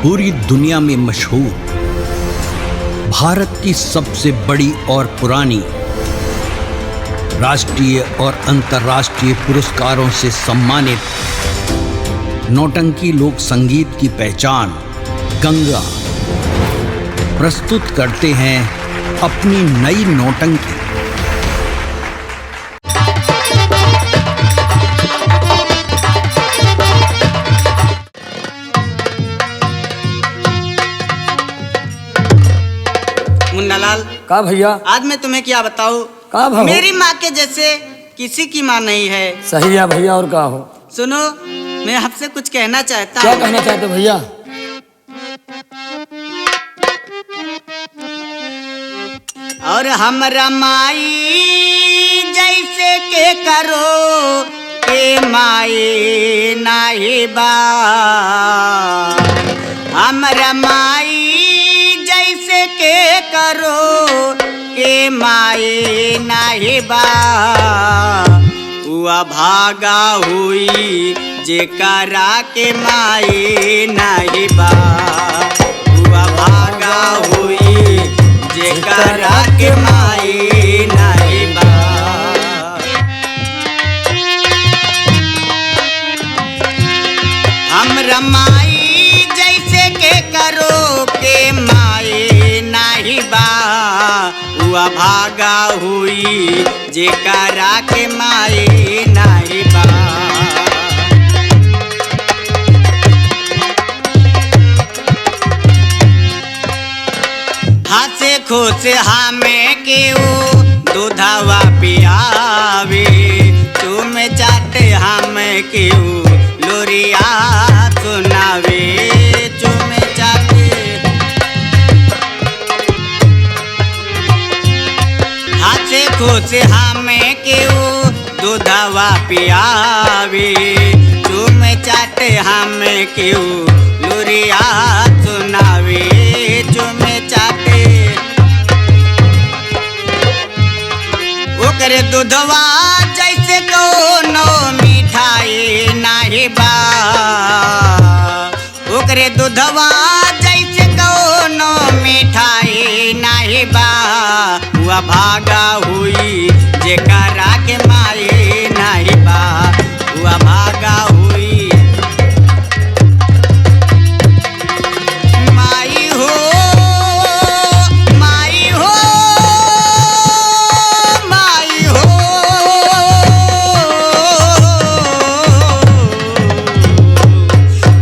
पूरी दुनिया में मशहूर, भारत की सबसे बड़ी और पुरानी, राष्ट्रीय और अंतर्राष्ट्रीय पुरस्कारों से सम्मानित नौटंकी लोक संगीत की पहचान गंगा प्रस्तुत करते हैं अपनी नई नौटंकी। मुन्नालाल, का भैया? आज मैं तुम्हें क्या बताऊं? का भाव? मेरी माँ के जैसे किसी की माँ नहीं है। सही है भैया, और का हो? सुनो, मैं आपसे कुछ कहना चाहता क्या हूँ। कहना चाहते भैया? और हमरा माई जैसे के करो के माई नाही बा। हमरा माई जैसे के करो के माई नाही बा। हुआ भागा हुई जेकरा के माई नाही बा। हुआ भागा हुई जेकरा के माई नाही बा। हमरा माई जैसे के करो के माई नाही बा। हुआ भागा हुई जेकरा के माई नाही बा। हंसे खुश हमें केहू दूधवा पियावे। तुम चाटे हमें केहू लोरिया सुनावे। तुम चाटे हंसे खुश हमें केहू दूधवा पियावे। तुम चाटे हमें केहू लोरिया सुनावे। तुम चाटे ओकरे दूधवा जैसे कोनो मिठाई नाही बा। ओकरे दूधवा जैसे कोनो मिठाई नाही बा। हुआ भागा हुई जेकरा के माई नाही बा। हुआ भागा हुई माई हो, माई हो, माई हो।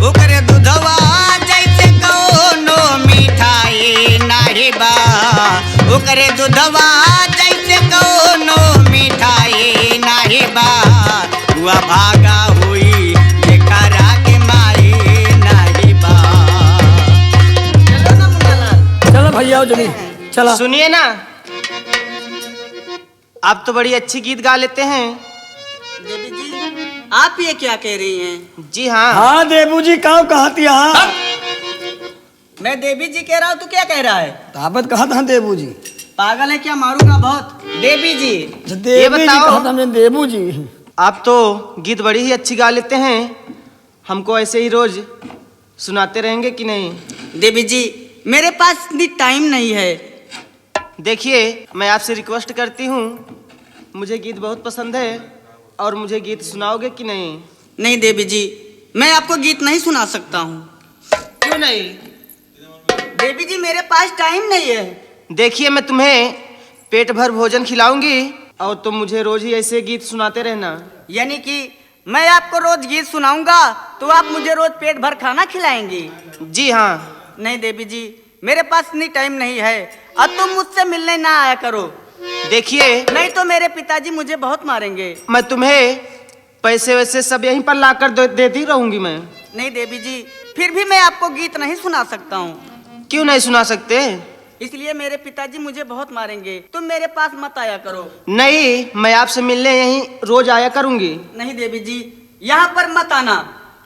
ओकरे दूधवा जैसे कोनो मिठाई नाही बा। ओकरे दूधवा जैसे कोनो मिठाई नाही बा। हुआ भागा हुई जेकरा के माई नाही बा। चलो ना मुन्नालाल। चलो भैया जल्दी चला। सुनिए ना, आप तो बड़ी अच्छी गीत गा लेते हैं। देवी जी, आप ये क्या कह रही हैं? जी हाँ। हाँ देबू जी, का कहती? हाँ मैं देवी जी कह रहा हूँ, तू क्या कह रहा है? ताबत कहा था देबू जी। पागल है क्या? मारूंगा बहुत। देवी जी, देबू जी बताओ। कहा था हमने, देबू जी। आप तो गीत बड़ी ही अच्छी गा लेते हैं। हमको ऐसे ही रोज सुनाते रहेंगे कि नहीं? देवी जी, मेरे पास इतनी टाइम नहीं है। देखिए, मैं आपसे रिक्वेस्ट करती हूँ, मुझे गीत बहुत पसंद है और मुझे गीत सुनाओगे कि नहीं? नहीं देवी जी, मैं आपको गीत नहीं सुना सकता हूँ। क्यों नहीं? देवी जी, मेरे पास टाइम नहीं है। देखिए, मैं तुम्हें पेट भर भोजन खिलाऊंगी और तुम मुझे रोज ही ऐसे गीत सुनाते रहना। यानी कि मैं आपको रोज गीत सुनाऊंगा तो आप मुझे रोज पेट भर खाना खिलाएंगी? जी हाँ। नहीं देवी जी, मेरे पास इतनी टाइम नहीं है। अब तुम मुझसे मिलने ना आया करो। देखिए, नहीं तो मेरे पिताजी मुझे बहुत मारेंगे। मैं तुम्हें पैसे वैसे सब यहीं पर लाकर देती रहूंगी मैं। नहीं देवी जी, फिर भी मैं आपको गीत नहीं सुना सकता हूँ। क्यों नहीं सुना सकते? इसलिए मेरे पिताजी मुझे बहुत मारेंगे। तुम मेरे पास मत आया करो। नहीं, मैं आपसे मिलने यहीं रोज आया करूंगी। नहीं देवी जी, यहाँ पर मत आना।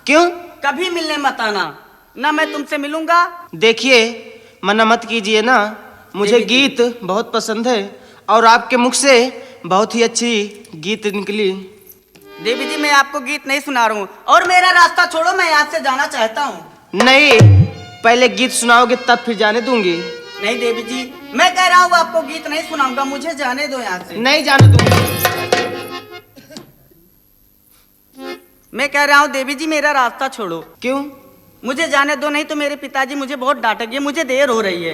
क्यों? कभी मिलने मत आना, ना मैं तुमसे मिलूंगा। देखिए, मना मत कीजिए ना, मुझे गीत बहुत पसंद है और आपके मुख से बहुत ही अच्छी गीत निकली। देवी जी, मैं आपको गीत नहीं सुना रहा हूँ और मेरा रास्ता छोड़ो, मैं यहाँ से जाना चाहता हूँ। नहीं, पहले गीत सुनाओगे तब फिर जाने दूंगी। नहीं देवी जी, मैं कह रहा हूँ आपको गीत नहीं सुनाऊंगा, मुझे जाने दो यहाँ से। नहीं जाने दूंगी। मैं कह रहा हूँ देवी जी मेरा रास्ता छोड़ो। क्यों? मुझे जाने दो, नहीं तो मेरे पिताजी मुझे बहुत डांटेंगे, मुझे देर हो रही है।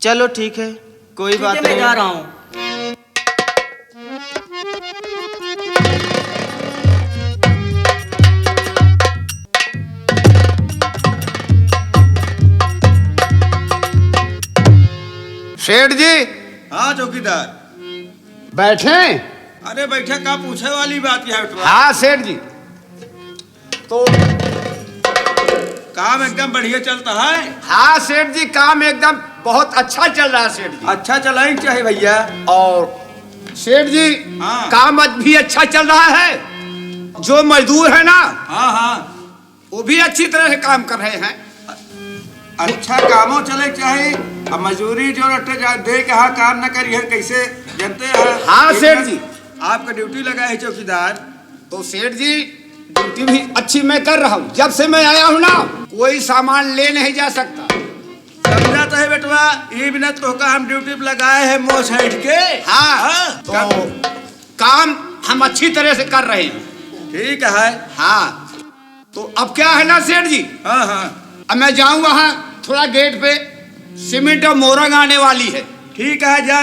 चलो ठीक है, कोई ठीक बात है, मैं नहीं। जा रहा हूँ। सेठ जी हाँ चौकीदार। बैठे। अरे बैठे का पूछे वाली बात है बेटवा। हाँ सेठ जी, तो काम एकदम बढ़िया चलता है। हाँ सेठ जी, काम एकदम बहुत अच्छा चल रहा है सेठ जी। अच्छा चला ही चाहिए भैया। और सेठ जी हाँ। काम भी अच्छा चल रहा है। जो मजदूर है ना, हाँ हाँ, वो भी अच्छी तरह से काम कर रहे हैं। अच्छा कामों चले चाहिए। अब मजदूरी जो रटे दे के हाँ काम न करी है कैसे जानते हैं। हाँ सेठ जी। आपका ड्यूटी लगा है चौकीदार। तो सेठ जी ड्यूटी भी अच्छी मैं कर रहा हूँ। जब से मैं आया हूँ ना, कोई सामान ले नहीं जा सकता। समझा तो है बेटवा, ये बिना तो का हम ड्यूटी पे लगाए हैं मोह साइड के। हाँ, तो काम हम अच्छी तरह से कर रहे हैं। ठीक है। हाँ, तो अब क्या है ना सेठ जी, हाँ हाँ अब मैं जाऊँ वहाँ थोड़ा गेट पे सीमेंट और मोरंग आने वाली है। ठीक है, जा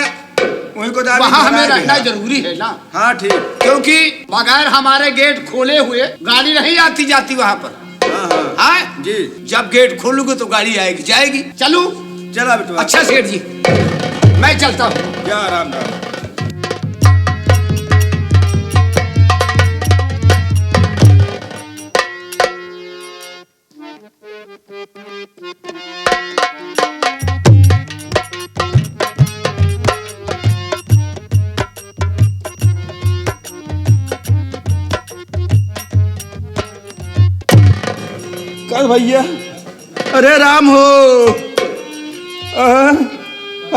वहीं को वहाँ हमें रहना जरूरी है ना। हाँ ठीक। क्योंकि बगैर हमारे गेट खोले हुए गाड़ी नहीं आती जाती वहाँ पर। हाँ हाँ हाँ जी। जब गेट खोलूंगे तो गाड़ी आएगी जाएगी। चलूं? चला बेटवा। अच्छा सेठ जी, मैं चलता हूँ। जा आराम राम। कल भैया, अरे राम हो।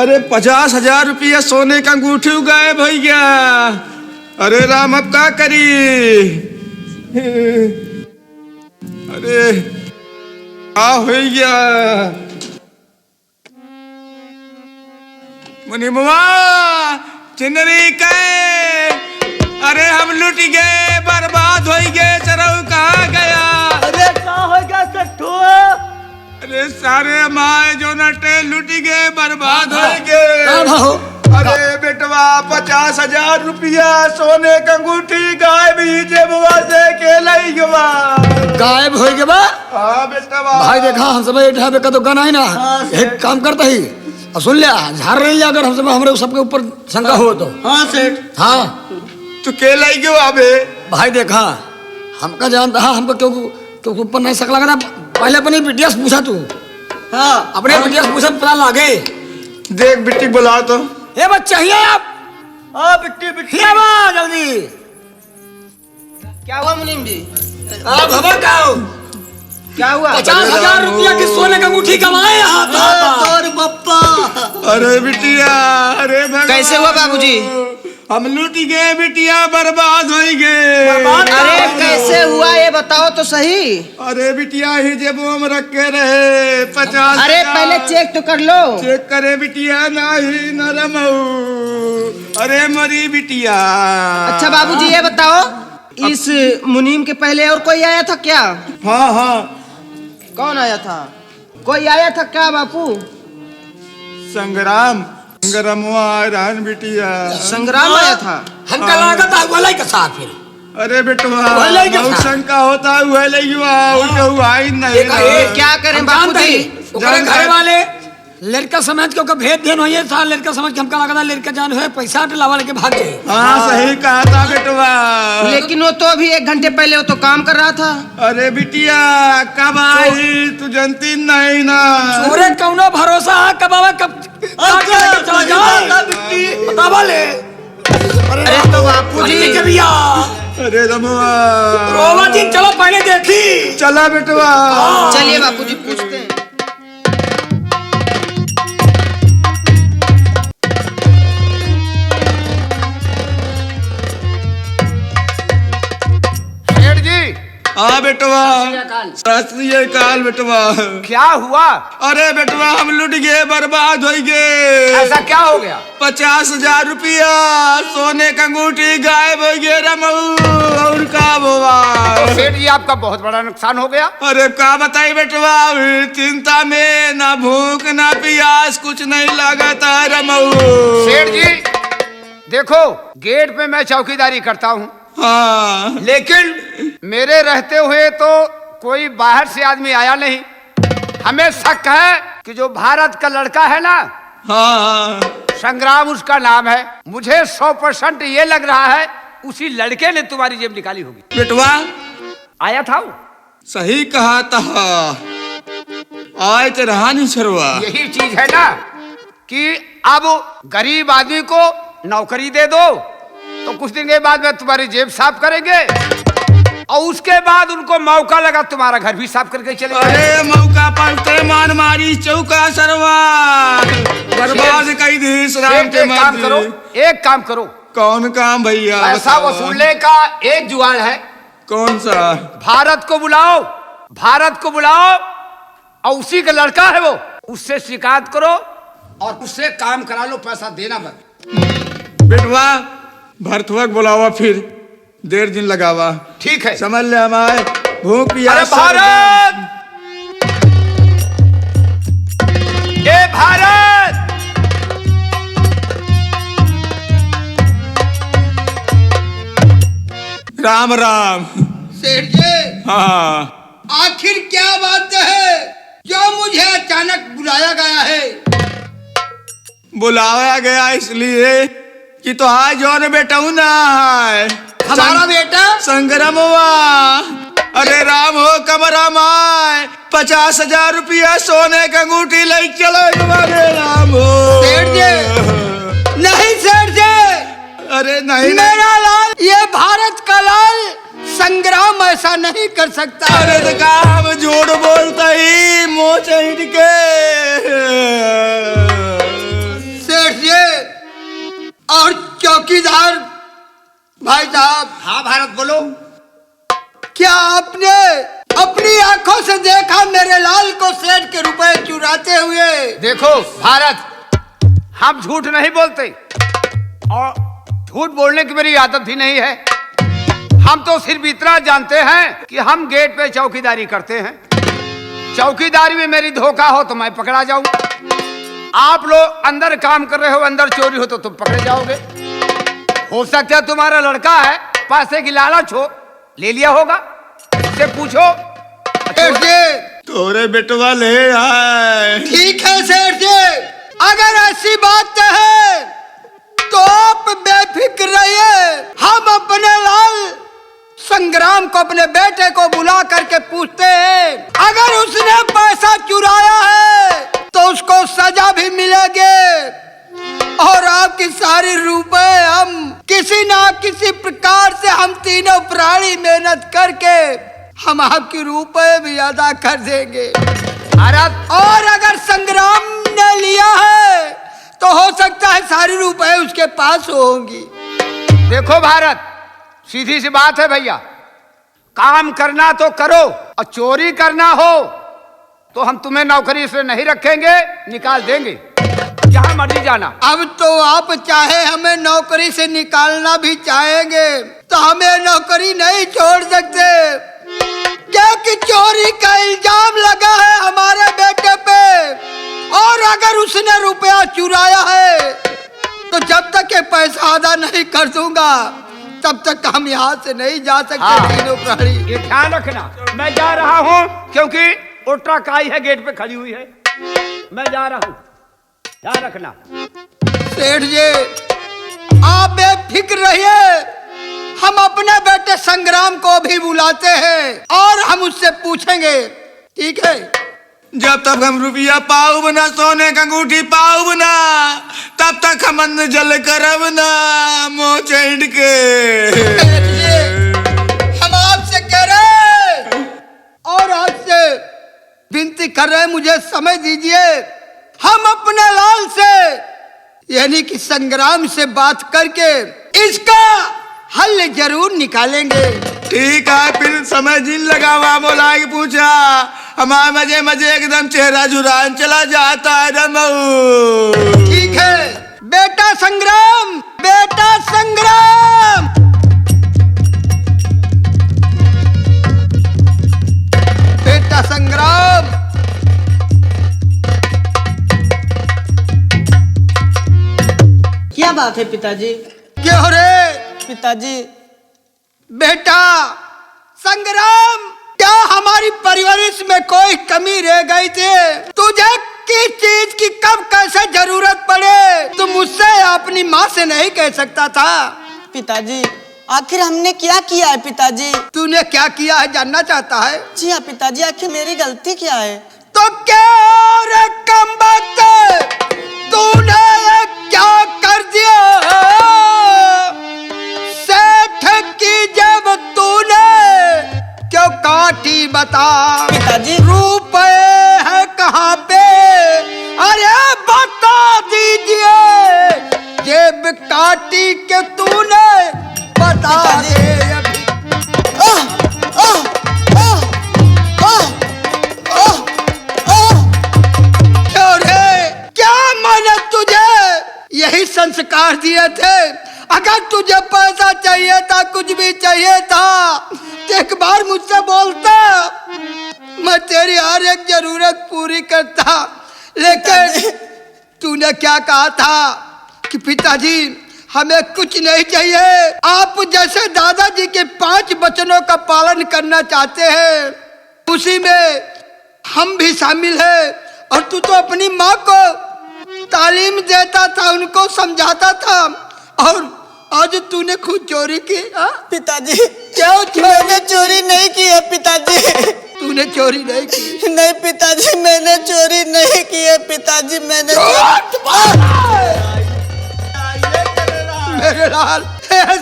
अरे 50,000 रुपया सोने का अंगूठी उगाए भैया। अरे राम अब क्या करी। अरे आ भैया मुनि मुआ चिन्हरी के। अरे हम लुट गए, बर्बाद हो गए, चरऊ कहाँ गया। अरे क्या हो गया सट्टू? अरे सारे हमारे जो नटे लुट गए, बर्बाद हो गए। क्या भाव? अरे बेटवा 50,000 रुपया सोने का अंगूठी गाय भी जेबवा से के लई गवा। गायब हो गया बा? हाँ बेटवा। भाई देखा हम सब बैठा पे का तो गना है ना। एक काम करता ही और सुन लिया, झाड़ रही अगर हम सब हमारे सबके ऊपर शंका हो तो। हाँ सेठ। हाँ तू के लई गवा बे। भाई देखा हमका जानता है, हमको क्यों ऊपर नहीं सकला ना। पहले अपनी बिटिया से पूछा तू। हाँ अपने बिटिया से पूछा पता लागे। देख बिट्टी बुला तो। ये बच्चा ही है आप। हाँ बिट्टी बिट्टी। ये बा जल्दी। क्या हुआ मुनीम जी? आप खबर क्या हो? क्या हुआ? 50,000 रुपया की सोने का अंगूठी कमाए यहाँ और पप्पा। अरे बिटिया, अरे भगवान। कैसे हुआ बाबूजी? हम लूट गए बिटिया, बर्बाद हो गए। अरे कैसे हुआ ये बताओ तो सही। अरे बिटिया ही जेब में रख के रहे 50। अरे पहले चेक तो कर लो। चेक करे बिटिया, नहीं नरम। अरे मरी बिटिया। अच्छा बाबूजी ये बताओ, इस मुनीम के पहले और कोई आया था क्या? हाँ हाँ, कौन आया था? कोई आया था क्या बापू? संग्राम। संग्रामवा रान बिटिया। संग्राम आया था। हमका लागत है वाला के साथ फिर। अरे बेटवा वही के बहुत साथ। शंका होता है, वह ले हुआ ही नहीं एक- रहा। एक- क्या करें बापूजी? ओकरे घर वाले लड़का समझ के ओकर भेद देन होइए था। लड़का समझ के हमका लगा लड़का जान है पैसा लावा लेके भाग जाए। हाँ सही कहा था बेटवा। लेकिन वो तो अभी 1 घंटे पहले वो तो काम कर रहा था। अरे बिटिया कब आई तू जानती नहीं ना। पूरे कौनो भरोसा है कब आवे कब चला जाए बतावा ले। अरे तो बापूजी के भैया अरे रमुआ रोवा जी चलो पहले देखी। चला बेटवा। चलिए बापूजी पूछते हैं। सेठ जी हाँ बेटवा। अकाल। सत श्री अकाल बेटवा। क्या हुआ? अरे बेटवा हम लुट गए, बर्बाद हो गए। ऐसा क्या हो गया? 50,000 रुपया सोने का अंगूठी गायब हो गया रमऊ। और का हुआ? तो सेठ जी आपका बहुत बड़ा नुकसान हो गया। अरे का बताई बेटवा, चिंता में ना भूख ना प्यास कुछ नहीं लगता रमऊ। सेठ जी देखो, गेट पे मैं चौकीदारी करता हूँ, हाँ लेकिन मेरे रहते हुए तो कोई बाहर से आदमी आया नहीं। हमें शक है कि जो भारत का लड़का है ना, हाँ संग्राम उसका नाम है। मुझे 100% ये लग रहा है उसी लड़के ने तुम्हारी जेब निकाली होगी। बेटवा आया था वो? सही कहा था, आए तो रहा नहीं छरवा। यही चीज है ना कि अब गरीब आदमी को नौकरी दे दो तो कुछ दिन के बाद में तुम्हारी जेब साफ करेंगे और उसके बाद उनको मौका लगा तुम्हारा घर भी साफ करके चले जाएंगे। अरे मौका पर मान मारी चौका सरवा, बर्बाद कई दी राम के एक काम करो, एक काम करो। कौन काम भैया? पैसा वसूलने का एक जुगाड़ है। कौन सा? भारत को बुलाओ, भारत को बुलाओ और उसी का लड़का है वो, उससे शिकायत करो और उससे काम करा लो, पैसा देना मत। बेटवा भरतवक बुलावा, फिर देर दिन लगावा। ठीक है, समझ ले हमारे भूख अरे भारत, ये भारत, राम राम। सेठ जी हाँ आखिर क्या बात है जो मुझे अचानक बुलाया गया है? बुलाया गया इसलिए कि तो आज जौन बेटा हूं ना है हमारा बेटा संग्राम हुआ। अरे राम हो कमरा माए 50,000 रुपया सोने का अंगूठी ले चलो राम हो। सेठ जी नहीं, सेठ जी अरे नहीं मेरा लाल, ये भारत का लाल संग्राम ऐसा नहीं कर सकता। अरे तो का हम झूठ बोलता ही मुंह चढ़ के। सेठ जी और चौकीदार भाई साहब। हाँ भारत बोलो। क्या आपने अपनी आंखों से देखा मेरे लाल को सेठ के रुपए चुराते हुए? देखो भारत, हम झूठ नहीं बोलते और झूठ बोलने की मेरी आदत ही नहीं है। हम तो सिर्फ इतना जानते हैं कि हम गेट पे चौकीदारी करते हैं। चौकीदारी में मेरी धोखा हो तो मैं पकड़ा जाऊं, आप लोग अंदर काम कर रहे हो, अंदर चोरी हो तो तुम पकड़े जाओगे। हो सकता है तुम्हारा लड़का है, पैसे की लालच हो, ले लिया होगा, उससे पूछो। सेठ जी तोरे बेटवा ले आए। ठीक है सेठ जी, अगर ऐसी बात है तो आप बेफिक्र रहिए। हम अपने लाल संग्राम को, अपने बेटे को बुला करके पूछते हैं। अगर उसने पैसा चुराया है तो उसको सजा भी मिलेगी और आपकी सारी रुपए हम किसी ना किसी प्रकार से, हम तीनों प्राणी मेहनत करके हम आपकी रुपए भी अदा कर देंगे। और अगर संग्राम ने लिया है तो हो सकता है सारी रुपए उसके पास होंगी। देखो भारत, सीधी सी बात है भैया, काम करना तो करो और चोरी करना हो तो हम तुम्हें नौकरी से नहीं रखेंगे, निकाल देंगे, जहां मर्जी जाना। अब तो आप चाहे हमें नौकरी से निकालना भी चाहेंगे तो हमें नौकरी नहीं छोड़ सकते, क्योंकि चोरी का इल्जाम लगा है हमारे बेटे पे। और अगर उसने रुपया चुराया है तो जब तक ये पैसा अदा नहीं कर दूंगा तब तक हम यहाँ से नहीं जा सकते। हाँ। तीनों प्राणी, ये ध्यान रखना, मैं जा रहा हूँ क्योंकि ओट्रा काई है गेट पे खड़ी हुई है, मैं जा रहा हूँ, ध्यान रखना। सेठ जी आप बेफिक्र रहिए, हम अपने बेटे संग्राम को भी बुलाते हैं और हम उससे पूछेंगे, ठीक है? जब तक हम रुपया पाऊ ना, सोने का अंगूठी पाऊ ना, तब तक हम अन्न जल करब ना मुंह चढ़ के। हम आपसे कह रहे और आपसे विनती कर रहे, मुझे समय दीजिए। हम अपने लाल से यानी कि संग्राम से बात करके इसका हल जरूर निकालेंगे। ठीक है, फिर समय जिन लगा वहाँ बोला के पूछा, हमारे मजे मजे एकदम चेहरा झुरान चला जाता है रमऊ। ठीक है बेटा संग्राम, बेटा संग्राम। बेटा संग्राम, क्या बात है पिताजी? क्या हो रे पिताजी बेटा संग्राम? क्या हमारी परवरिश में कोई कमी रह गई थी? तुझे किस चीज की कब कैसे जरूरत पड़े तू मुझसे अपनी माँ से नहीं कह सकता था? पिताजी आखिर हमने क्या किया है पिताजी? तूने क्या किया है जानना चाहता है? जी हाँ पिताजी, आखिर मेरी गलती क्या है? तो क्या रे कमबख्त, तूने ये क्या कर दिया? सेठ की जब तूने क्यों काटी बता? पिताजी रुपए है कहाँ पे? अरे बता दीजिए। जेब काटी के तूने बता दे अभी। क्या मैंने तुझे यही संस्कार दिए थे? अगर तुझे पैसा चाहिए था, कुछ भी चाहिए था, तो एक बार मुझसे बोलता, मैं तेरी हर एक जरूरत पूरी करता। लेकिन तूने क्या कहा था कि पिताजी हमें कुछ नहीं चाहिए, आप जैसे दादाजी के 5 वचनों का पालन करना चाहते हैं, उसी में हम भी शामिल हैं। और तू तो अपनी माँ को तालीम देता था, उनको समझाता था, और आज तूने खुद चोरी की। पिताजी क्यों मैंने चोरी नहीं की है पिताजी। तूने चोरी नहीं की? नहीं पिताजी मैंने चोरी नहीं की है पिताजी, मैंने मेरे लाल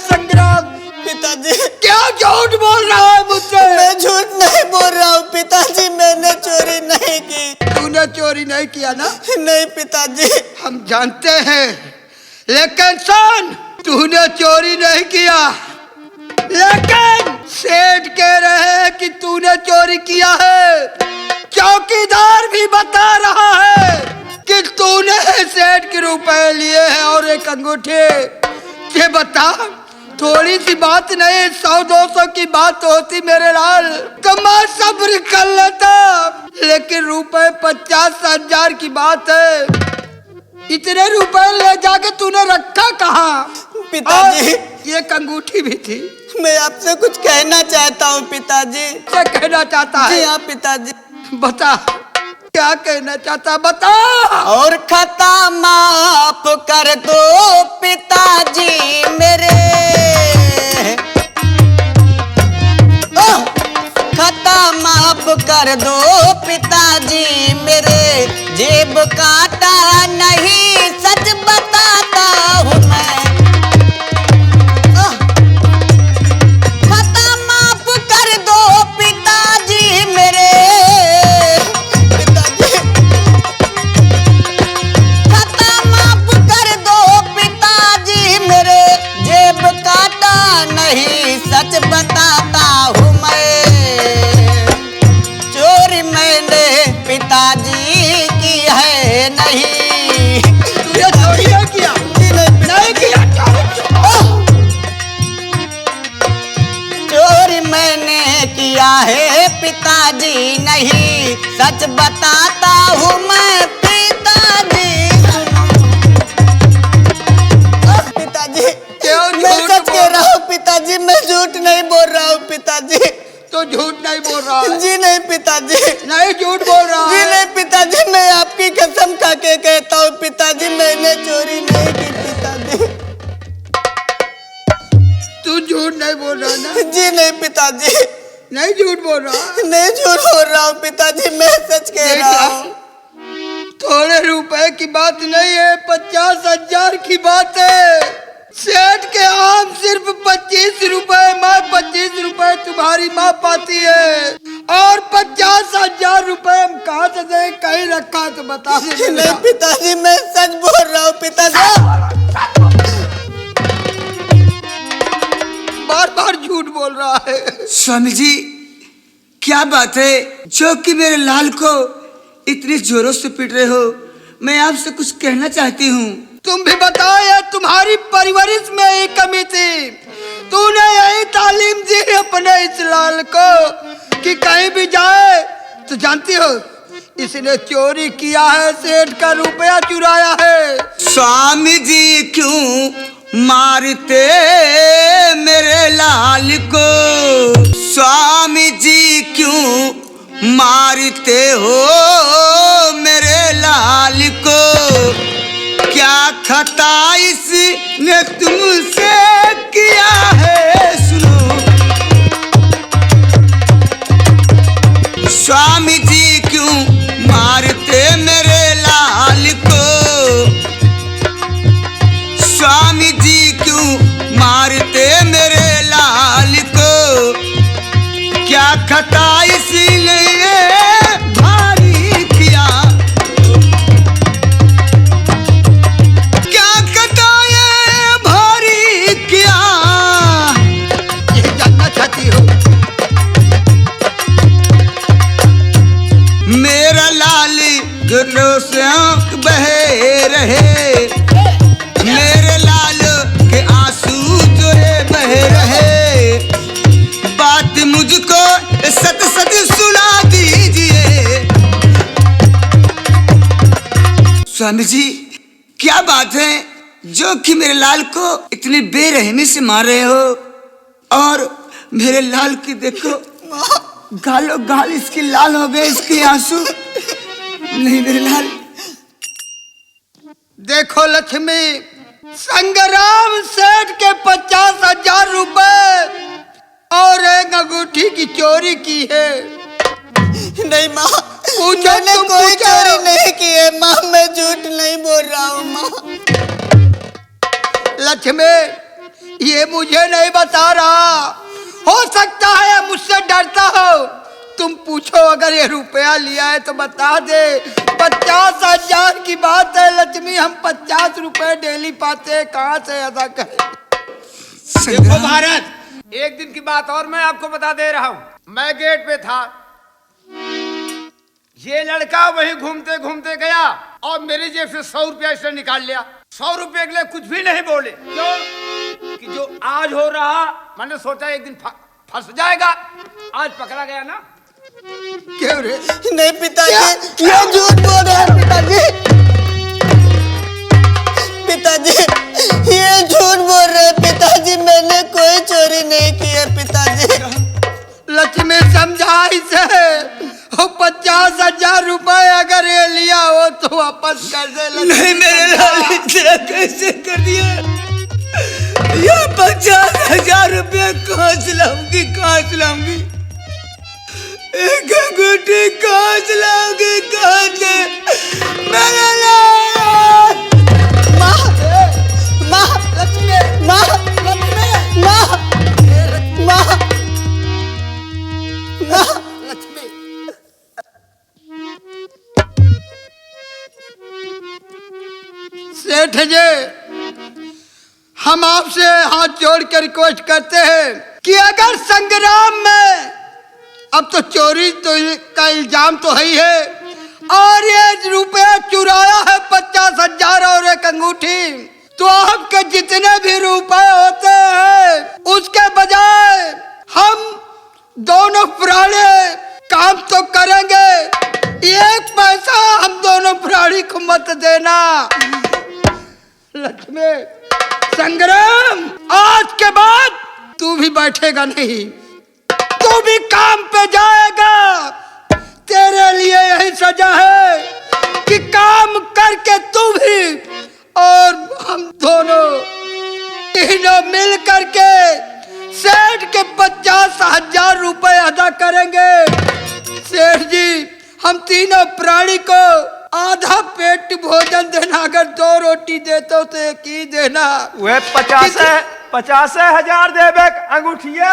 संग्राम, पिताजी क्या झूठ बोल रहा है मुझसे? मैं झूठ नहीं बोल रहा हूँ पिताजी, मैंने चोरी नहीं की। तूने चोरी नहीं किया ना? नहीं पिताजी। हम जानते हैं, लेकिन सुन, तूने चोरी नहीं किया, लेकिन सेठ कह रहे हैं कि तूने चोरी किया है। चौकीदार भी बता रहा है कि तूने सेठ के रुपए लिए हैं और एक अंगूठी। ये बता, थोड़ी सी बात नहीं, 100-200 की बात होती मेरे लाल तो मैं सब्र कर लेता, लेकिन रुपए 50,000 की बात है। इतने रुपए ले जाके तूने रखा कहाँ? पिताजी ये अंगूठी भी थी। मैं आपसे कुछ कहना चाहता हूँ पिताजी। क्या कहना चाहता जी है? हाँ पिताजी। बता, क्या कहना चाहता, बता। और खता माफ कर दो पिताजी मेरे, खता माफ कर दो पिताजी मेरे, जेब काटा नहीं सच बताता हूँ मैं। खता माफ कर दो पिताजी मेरे, पिताजी खता माफ कर दो पिताजी मेरे, जेब काटा नहीं सच बताता हूँ मैं। चोरी मैंने पिताजी की है नहीं। तूने चोरी नहीं किया? नहीं किया। चोरी मैंने किया है पिताजी नहीं, सच बताता हूँ मैं पिताजी। पिताजी क्यों मैं झूठ सच बोल कह रहा हूँ पिताजी, मैं झूठ नहीं बोल रहा हूँ पिताजी। तो झूठ नहीं बोल रहा है? जी नहीं पिताजी। नहीं झूठ बोल रहा जी है? नहीं पिताजी, मैं आपकी कसम खा के कहता हूँ पिताजी, मैंने चोरी नहीं की पिताजी। तू झूठ नहीं बोल रहा ना? जी नहीं पिताजी। नहीं झूठ बोल रहा? नहीं झूठ बोल रहा हूँ पिताजी, मैं सच कह रहा हूँ। थोड़े रुपए की बात नहीं है, 50,000 की बात है। सेठ के आम सिर्फ 25 रुपए, मैं 25 रुपए तुम्हारी माँ पाती है, और 50,000 रुपए हम कहाँ से दें? कहीं रखा तो बता दे। नहीं पिताजी, मैं सच बोल रहा हूँ पिताजी। बार बार झूठ झूठ बोल रहा है। स्वामी जी क्या बात है जो कि मेरे लाल को इतनी जोरों से पीट रहे हो? मैं आपसे कुछ कहना चाहती हूँ। तुम भी बताओ यार, तुम्हारी परवरिश में यही कमी थी। तूने यही तालीम दी अपने इस लाल को कि कहीं भी जाए तो जानती हो इसने चोरी किया है, सेठ का रुपया चुराया है। स्वामी जी क्यों मारते मेरे लाल को? स्वामी जी क्यों मारते हो मेरे लाल को? क्या खता इसने तुमसे किया है? सुनो स्वामी जी क्यों मारते मेरे लाल को? स्वामी जी क्यों मारते मेरे लाल को? क्या खता इसलिए भारी किया? क्या खता ये भारी किया? ये जानना चाहती हो? मेरा लाल घुटनों से आंख बहे रहे, मेरे लाल के आंसू जो है बहे रहे। बात मुझको सत सत सुना दीजिए। स्वामी जी क्या बात है जो कि मेरे लाल को इतनी बेरहमी से मार रहे हो? और मेरे लाल की देखो गालों गाल इसके लाल हो गए, इसके आंसू। नहीं मेरे लाल। देखो लक्ष्मी, संग्राम सेठ के 50,000 रुपए और एक अंगूठी की चोरी की है। नहीं माँ, पूछो, मैंने तुम कोई पूछो। चोरी नहीं की है माँ, मैं झूठ नहीं बोल रहा हूँ माँ। लक्ष्मी ये मुझे नहीं बता रहा, हो सकता है मुझसे डरता हो। तुम पूछो, अगर ये रुपया लिया है तो बता दे। 50,000 की बात है लक्ष्मी, हम 50 रुपए डेली पाते हैं, कहाँ से अदा करें? देखो भारत, एक दिन की बात और मैं आपको बता दे रहा हूँ। मैं गेट पे था, ये लड़का वहीं घूमते घूमते गया और मेरी जेब से 100 रुपया इसने निकाल लिया। 100 रुपये के लिए कुछ भी नहीं बोले। क्यों? कि जो आज हो रहा, मैंने सोचा एक दिन फंस जाएगा, आज पकड़ा गया ना। क्यों रे? नहीं पिताजी, ये झूठ बोल रहे हैं पिताजी। पिताजी ये झूठ बोल रहे हैं पिताजी, मैंने कोई चोरी नहीं की है पिताजी। लक्ष्मी समझा इसे, वो 50,000 रुपए अगर ये लिया हो तो वापस कर दे। नहीं मेरे लाल, इतना कैसे कर दिया? ये 50,000 रुपया कहाँ से लाऊंगी? कहाँ से लाऊंगी? एक अंगूठी कहाँ से लाऊंगी? कहाँ से? मेरे लाल! माँ, माँ, लक्ष्मी, माँ, लक्ष्मी, माँ, माँ, माँ, लक्ष्मी सेठ जी, हम आपसे हाथ जोड़ कर रिक्वेस्ट करते हैं कि अगर संग्राम में अब तो चोरी तो का इल्जाम तो है ही है, और ये रुपया चुराया है 50,000 और एक अंगूठी, तो आपके जितने भी रुपए होते हैं उसके बजाय हम दोनों प्राणी काम तो करेंगे, 1 पैसा हम दोनों प्राणी को मत देना। लक्ष्मी, संग्राम, आज के बाद तू भी बैठेगा नहीं, तू भी काम पे जाएगा। तेरे लिए यही सजा है कि काम करके तू भी और हम दोनों तीनों मिल करके सेठ के 50,000 रुपए अदा करेंगे। सेठ जी, हम तीनों प्राणी को आधा पेट भोजन देना, अगर 2 रोटी देते हो तो 1 ही देना। वह 50 है, 50,000 देबे अंगूठिया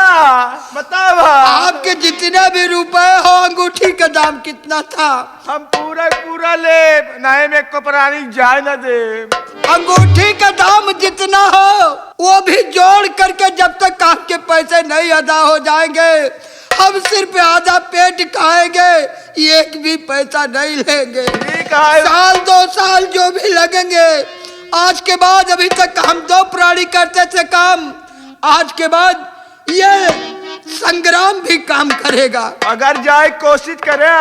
बताओ। आपके जितने भी रुपए हो, अंगूठी का दाम कितना था? हम पूरा ले, नहीं में को प्राणी जाए न दे। अंगूठी का दाम जितना हो वो भी जोड़ करके जब तक आपके पैसे नहीं अदा हो जाएंगे, हम सिर्फ आधा पेट खाएंगे, एक भी पैसा नहीं लेंगे। साल 2 साल जो भी लगेंगे, आज के बाद, अभी तक हम 2 प्राणी करते थे काम, आज के बाद ये संग्राम भी काम करेगा। अगर जाए कोशिश करे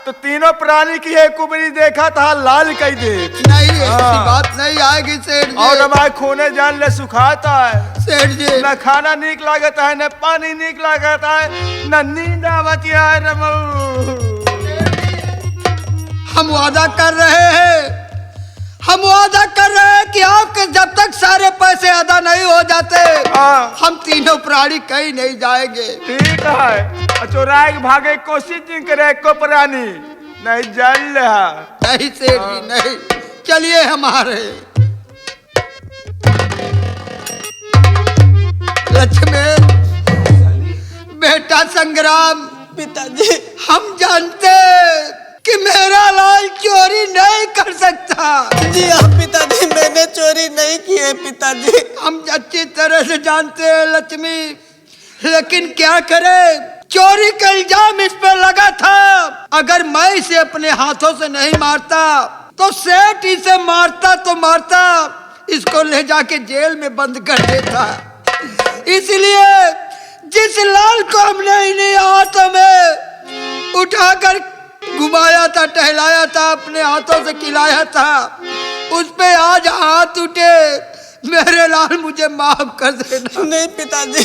तो तीनों प्राणी की एक कुबरी देखा था लाल कही दे। नहीं, ऐसी बात नहीं आएगी सेठ जी। और हमारे खूने जान ले सुखाता है सेठ जी। न खाना नीक लागता है, न पानी नीक लागता है, न नींद आवती है। हम वादा कर रहे हैं, हम वादा कर रहे हैं कि आपके जब तक सारे पैसे अदा नहीं हो जाते, हम तीनों प्राणी कहीं नहीं जाएंगे। ठीक है, चोराए भागे कोशिश नहीं करे को प्राणी नहीं जान ले। नहीं सेठ जी नहीं, चलिए हमारे। लक्ष्मी, बेटा संग्राम, पिताजी। हम जानते कि मेरा लाल चोरी नहीं कर सकता। जी हाँ पिताजी, मैंने चोरी नहीं की है पिताजी। हम अच्छी तरह से जानते हैं लक्ष्मी, लेकिन क्या करें, चोरी का इल्जाम इस पे लगा था। अगर मैं इसे अपने हाथों से नहीं मारता तो सेठ इसे मारता तो मारता, इसको ले जाके जेल में बंद कर देता। इसलिए जिस लाल को हमने इन्हीं हाथों में उठाकर घुमाया था, टहलाया था, अपने हाथों से खिलाया था, उस पे आज हाथ उठे। मेरे लाल मुझे माफ कर देना। नहीं पिताजी,